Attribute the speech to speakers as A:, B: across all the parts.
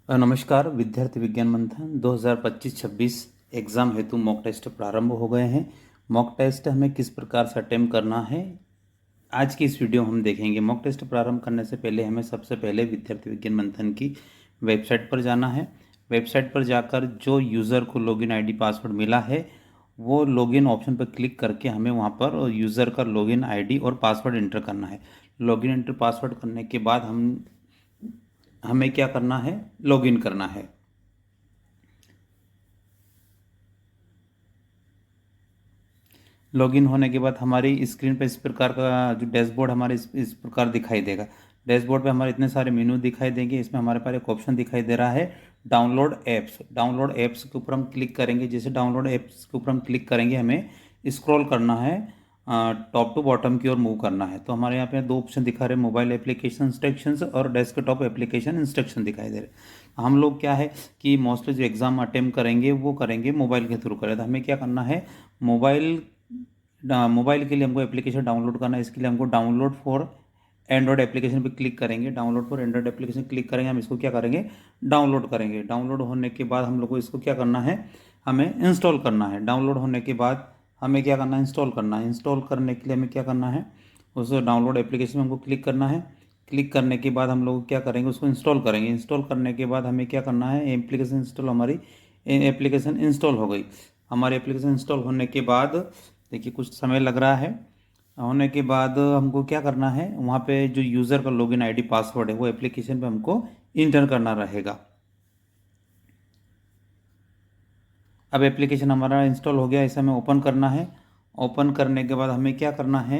A: नमस्कार। विद्यार्थी विज्ञान मंथन 2025-26 एग्ज़ाम हेतु मॉक टेस्ट प्रारंभ हो गए हैं। मॉक टेस्ट हमें किस प्रकार से अटेम्प्ट करना है, आज की इस वीडियो में हम देखेंगे। मॉक टेस्ट प्रारंभ करने से पहले हमें सबसे पहले विद्यार्थी विज्ञान मंथन की वेबसाइट पर जाना है। वेबसाइट पर जाकर जो यूज़र को लॉगिन आईडी पासवर्ड मिला है वो लॉगिन ऑप्शन पर क्लिक करके हमें वहाँ पर यूज़र का लॉगिन आईडी और पासवर्ड एंटर करना है। लॉगिन एंटर पासवर्ड करने के बाद हमें क्या करना है, लॉगिन करना है। लॉगिन होने के बाद हमारी स्क्रीन पर इस प्रकार का जो डैशबोर्ड हमारे इस प्रकार दिखाई देगा। डैशबोर्ड पे हमारे इतने सारे मेनू दिखाई देंगे। इसमें हमारे पास एक ऑप्शन दिखाई दे रहा है डाउनलोड ऐप्स। डाउनलोड ऐप्स के ऊपर हम क्लिक करेंगे। जैसे डाउनलोड ऐप्स के ऊपर हम क्लिक करेंगे हमें स्क्रॉल करना है, टॉप टू बॉटम की ओर मूव करना है। तो हमारे यहाँ पे दो ऑप्शन दिखा रहे हैं, मोबाइल एप्लीकेशन इंस्ट्रक्शंस और डेस्कटॉप एप्लीकेशन इंस्ट्रक्शन दिखाई दे रहे हैं। हम लोग क्या है कि मोस्टली जो एग्ज़ाम अटेम्प्ट करेंगे वो करेंगे मोबाइल के थ्रू करें। तो हमें क्या करना है, मोबाइल के लिए हमको एप्लीकेशन डाउनलोड करना है। इसके लिए हमको डाउनलोड फॉर एंड्रॉयड एप्लीकेशन पे क्लिक करेंगे। Download for Android application click करेंगे, हम इसको क्या करेंगे, डाउनलोड करेंगे। डाउनलोड होने के बाद हम लोग को इसको क्या करना है, हमें इंस्टॉल करना है। डाउनलोड होने के बाद हमें क्या करना है, इंस्टॉल करना है। इंस्टॉल करने के लिए हमें क्या करना है, उस डाउनलोड एप्लीकेशन में हमको क्लिक करना है। क्लिक करने के बाद हम लोग क्या करेंगे, उसको इंस्टॉल करेंगे। इंस्टॉल करने के बाद हमें क्या करना है, एप्लीकेशन इंस्टॉल, हमारी एप्लीकेशन इंस्टॉल हो गई। हमारी एप्लीकेशन इंस्टॉल होने के बाद देखिए कुछ समय लग रहा है। होने के बाद हमको क्या करना है, वहाँ पे जो यूज़र का लॉगिन आईडी पासवर्ड है वो एप्लीकेशन पे हमको इंटर करना रहेगा। अब एप्लीकेशन हमारा इंस्टॉल हो गया, इसे हमें ओपन करना है। ओपन करने के बाद हमें क्या करना है,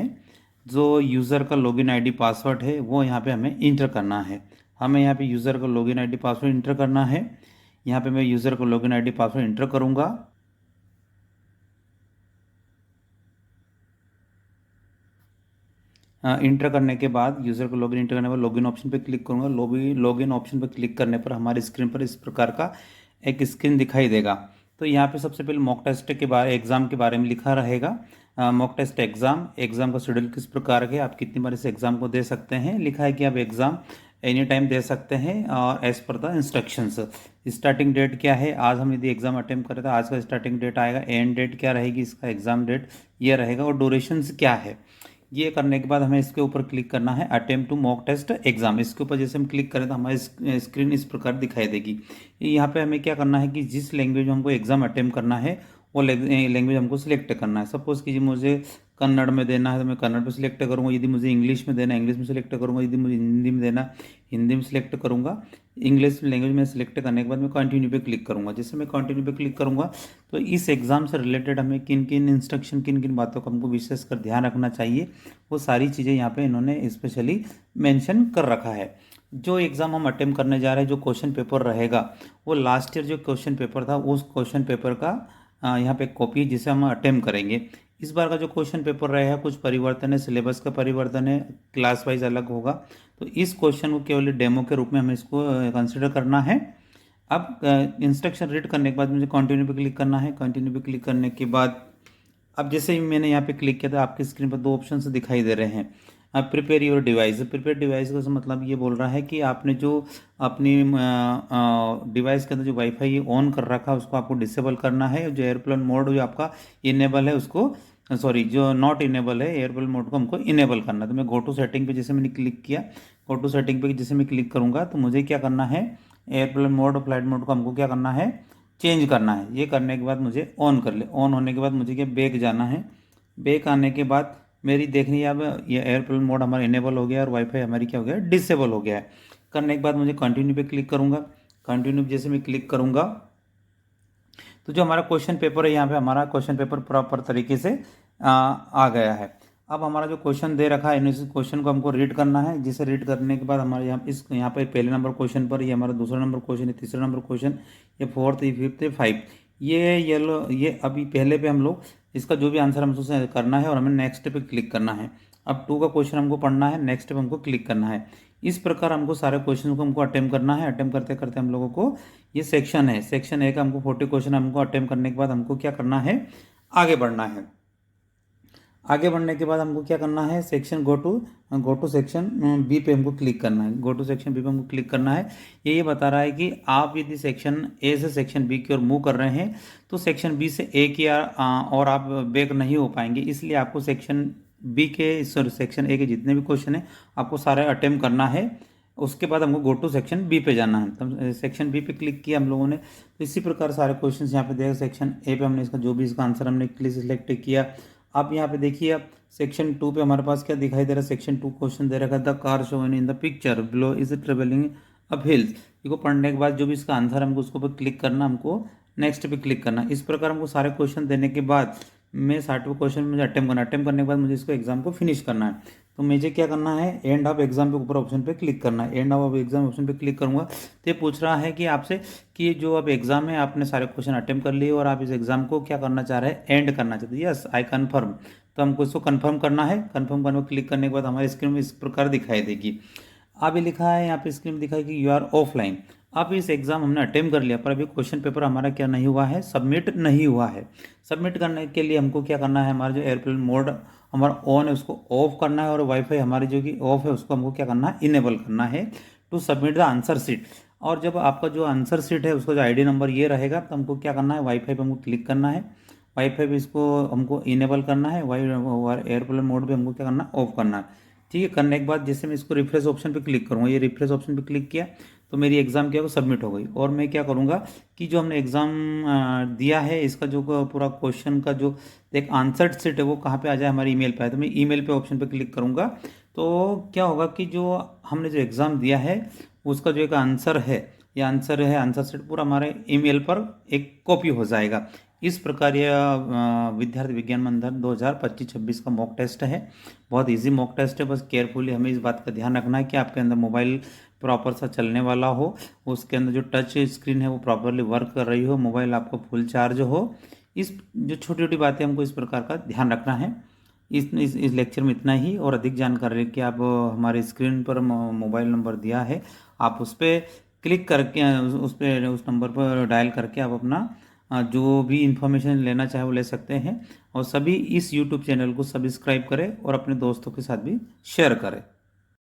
A: जो यूज़र का लॉगिन आईडी पासवर्ड है वो यहाँ पे हमें इंटर करना है। हमें यहाँ पे यूज़र का लॉगिन आईडी पासवर्ड इंटर करना है। यहाँ पे मैं यूज़र का लॉगिन आईडी पासवर्ड इंटर करूँगा। इंटर करने के बाद यूज़र को लॉगिन इंटर करने पर लॉगिन ऑप्शन पर क्लिक करूँगा। लॉगिन ऑप्शन पर क्लिक करने पर हमारी स्क्रीन पर इस प्रकार का एक स्क्रीन दिखाई देगा। तो यहाँ पे सबसे पहले मॉक टेस्ट के बारे एग्ज़ाम के बारे में लिखा रहेगा। मॉक टेस्ट एग्ज़ाम का शेड्यूल किस प्रकार के, आप कितनी बार इस एग्ज़ाम को दे सकते हैं। लिखा है कि आप एग्ज़ाम एनी टाइम दे सकते हैं as per the instructions. Starting date क्या है, आज हम यदि एग्ज़ाम अटेम्प्ट करें तो आज का स्टार्टिंग डेट आएगा। एंड डेट क्या रहेगी, इसका एग्ज़ाम डेट ये रहेगा। और ड्यूरेशंस क्या है, ये करने के बाद हमें इसके ऊपर क्लिक करना है attempt to mock test exam. इसके ऊपर जैसे हम क्लिक करें तो हमारी स्क्रीन इस प्रकार दिखाई देगी। यहाँ पे हमें क्या करना है कि जिस लैंग्वेज में हमको एग्जाम अटेम्प्ट करना है वो लैंग्वेज हमको सिलेक्ट करना है। सपोज कीजिए मुझे कन्नड़ में देना है तो मैं कन्नड़ पे सिलेक्ट करूँगा। यदि मुझे इंग्लिश में देना है इंग्लिश में सिलेक्ट करूँगा। यदि मुझे हिंदी में देना हिंदी में सिलेक्ट करूँगा। इंग्लिश लैंग्वेज में सिलेक्ट करने के बाद मैं कंटिन्यू पे क्लिक करूँगा। जैसे मैं कंटिन्यू पे क्लिक करूँगा तो इस एग्ज़ाम से रिलेटेड हमें किन किन इंस्ट्रक्शन, किन किन बातों का हमको विशेष कर ध्यान रखना चाहिए, वो सारी चीज़ें यहाँ पे इन्होंने स्पेशली मेंशन कर रखा है। जो एग्ज़ाम हम अटेम्प्ट करने जा रहे हैं, जो क्वेश्चन पेपर रहेगा वो लास्ट ईयर जो क्वेश्चन पेपर था उस क्वेश्चन पेपर का यहाँ पे कॉपी जिसे हम अटेम्प्ट करेंगे। इस बार का जो क्वेश्चन पेपर रहेगा कुछ परिवर्तन है, सिलेबस का परिवर्तन है, क्लास वाइज अलग होगा। तो इस क्वेश्चन को केवल डेमो के रूप में हमें इसको कंसिडर करना है। अब इंस्ट्रक्शन रीड करने के बाद मुझे कंटिन्यू पे क्लिक करना है। कंटिन्यू पे क्लिक करने के बाद अब जैसे ही मैंने यहाँ पे क्लिक किया तो आपकी स्क्रीन पर दो ऑप्शन दिखाई दे रहे हैं। अब prepare your device. Prepare device का मतलब ये बोल रहा है कि आपने जो अपनी डिवाइस के अंदर जो वाईफाई ऑन कर रखा है उसको आपको डिसेबल करना है। जो एयरप्लेन मोड जो आपका इनेबल है उसको, सॉरी जो नॉट इनेबल है एयरप्लेन मोड को हमको इनेबल करना है। तो मैं गो टू सेटिंग पे जैसे मैंने क्लिक किया, गो टू सेटिंग पे जैसे मैं क्लिक करूँगा तो मुझे क्या करना है, एयरप्लेन मोड और फ्लाइट मोड को हमको क्या करना है, चेंज करना है। ये करने के बाद मुझे ऑन कर ले। ऑन होने के बाद मुझे क्या, बैक जाना है। बैक आने के बाद मेरी देखनी है अब ये एयरप्लेन मोड हमारा इनेबल हो गया और वाईफाई हमारी क्या हो गया, डिसेबल हो गया है। करने के बाद मुझे कंटिन्यू पे क्लिक करूँगा। कंटिन्यू जैसे मैं क्लिक करूँगा तो जो हमारा क्वेश्चन पेपर है यहाँ पे हमारा क्वेश्चन पेपर प्रॉपर तरीके से आ गया है। अब हमारा जो क्वेश्चन दे रखा है इस क्वेश्चन को हमको रीड करना है। जिसे रीड करने के बाद हमारे यहाँ पे पहले नंबर क्वेश्चन पर, ये हमारा दूसरा नंबर क्वेश्चन है, तीसरा नंबर क्वेश्चन, ये फोर्थ, ये फिफ्थ, ये फाइव, ये येलो, ये अभी पहले पे हम लोग इसका जो भी आंसर हमको करना है और हमें नेक्स्ट पे क्लिक करना है। अब टू का क्वेश्चन हमको पढ़ना है, नेक्स्ट पे हमको क्लिक करना है। इस प्रकार हमको सारे क्वेश्चन को हमको अटेम्प्ट करना है। अटेम्प्ट करते करते हम लोगों को ये सेक्शन है, सेक्शन ए का हमको 40 क्वेश्चन हमको अटेम्प्ट करने के बाद हमको क्या करना है, आगे बढ़ना है। आगे बढ़ने के बाद हमको क्या करना है, section go to section B पे हमको क्लिक करना है। गो टू सेक्शन बी पे हमको क्लिक करना है। ये बता रहा है कि आप यदि सेक्शन ए से सेक्शन बी की ओर मूव कर रहे हैं तो सेक्शन बी से ए की और आप बैक नहीं हो पाएंगे, इसलिए आपको सेक्शन बी के सॉरी सेक्शन ए के जितने भी क्वेश्चन हैं आपको सारे अटेम्प्ट करना है। उसके बाद हमको गो टू सेक्शन बी पे जाना है। तो सेक्शन बी पे क्लिक किया हम लोगों ने, तो इसी प्रकार सारे क्वेश्चंस यहाँ पे देखा। सेक्शन ए पे हमने इसका जो भी इसका आंसर हमने क्लिक सिलेक्ट किया। आप यहाँ पे देखिए, आप सेक्शन 2 पे हमारे पास क्या दिखाई दे रहा है, सेक्शन 2 क्वेश्चन दे रखा है, the car shown in the picture below is travelling up hills. इसको पढ़ने के बाद जो भी इसका आंसर हमको उसको पर क्लिक करना, हमको नेक्स्ट पे क्लिक करना। इस प्रकार हमको सारे क्वेश्चन देने के बाद मैं 60वें क्वेश्चन मुझे अटेम्प्ट करने के बाद मुझे इसको एग्जाम को फिनिश करना है। तो मुझे क्या करना है, एंड ऑफ एग्जाम पे ऊपर ऑप्शन पे क्लिक करना है। एंड ऑफ एग्जाम ऑप्शन पे क्लिक करूंगा तो ये पूछ रहा है कि आपसे कि जो अब एग्जाम है आपने सारे क्वेश्चन अटेम्प्ट कर लिए और आप इस एग्जाम को क्या करना चाह रहे हैं, एंड करना चाहते हैं। Yes I confirm. तो हमको इसको कन्फर्म करना है। कन्फर्म करने पर क्लिक करने के बाद हमारी स्क्रीन में इस प्रकार दिखाई देगी। अब ये लिखा है यहाँ पे स्क्रीन में दिखाई कि यू आर ऑफलाइन। अब इस एग्जाम हमने अटेम्प्ट कर लिया पर अभी क्वेश्चन पेपर हमारा क्या नहीं हुआ है, सबमिट नहीं हुआ है। सबमिट करने के लिए हमको क्या करना है, हमारा जो एयरप्लेन मोड हमारा ऑन है उसको ऑफ करना है और वाईफाई हमारी जो कि ऑफ है उसको हमको क्या करना है, इनेबल करना है to submit the answer sheet. और जब आपका जो आंसर सीट है उसका जो आईडी नंबर ये रहेगा तो हमको क्या करना है, वाईफाई पे हमको क्लिक करना है। वाईफाई पे इसको हमको इनेबल करना है, एयरप्लेन मोड पे हमको क्या करना है, ऑफ करना है। ठीक है, करने के बाद जैसे मैं इसको रिफ्रेश ऑप्शन पे क्लिक करूँगा, ये रिफ्रेश ऑप्शन पे क्लिक किया तो मेरी एग्ज़ाम क्या हो सबमिट हो गई। और मैं क्या करूँगा कि जो हमने एग्ज़ाम दिया है इसका जो पूरा क्वेश्चन का जो एक आंसर सीट है वो कहाँ पे आ जाए, हमारे ईमेल पे आए। तो मैं ईमेल पे ऑप्शन पे क्लिक करूँगा तो क्या होगा कि जो हमने जो एग्ज़ाम दिया है उसका जो एक आंसर है, ये आंसर है, आंसर सीट पूरा हमारे ईमेल पर एक कॉपी हो जाएगा। इस प्रकार यह विद्यार्थी विज्ञान मंथन 2025-26 का मॉक टेस्ट है। बहुत इजी मॉक टेस्ट है, बस केयरफुली हमें इस बात का ध्यान रखना है कि आपके अंदर मोबाइल प्रॉपर सा चलने वाला हो, उसके अंदर जो टच स्क्रीन है वो प्रॉपरली वर्क कर रही हो, मोबाइल आपको फुल चार्ज हो। इस जो छोटी छोटी बातें हमको इस प्रकार का ध्यान रखना है। इस लेक्चर में इतना ही। और अधिक जानकारी के आप हमारे स्क्रीन पर मोबाइल नंबर दिया है, आप उस पर क्लिक करके उस नंबर पर डायल करके आप अपना जो भी इंफॉर्मेशन लेना चाहे वो ले सकते हैं। और सभी इस यूट्यूब चैनल को सब्सक्राइब करें और अपने दोस्तों के साथ भी शेयर करें।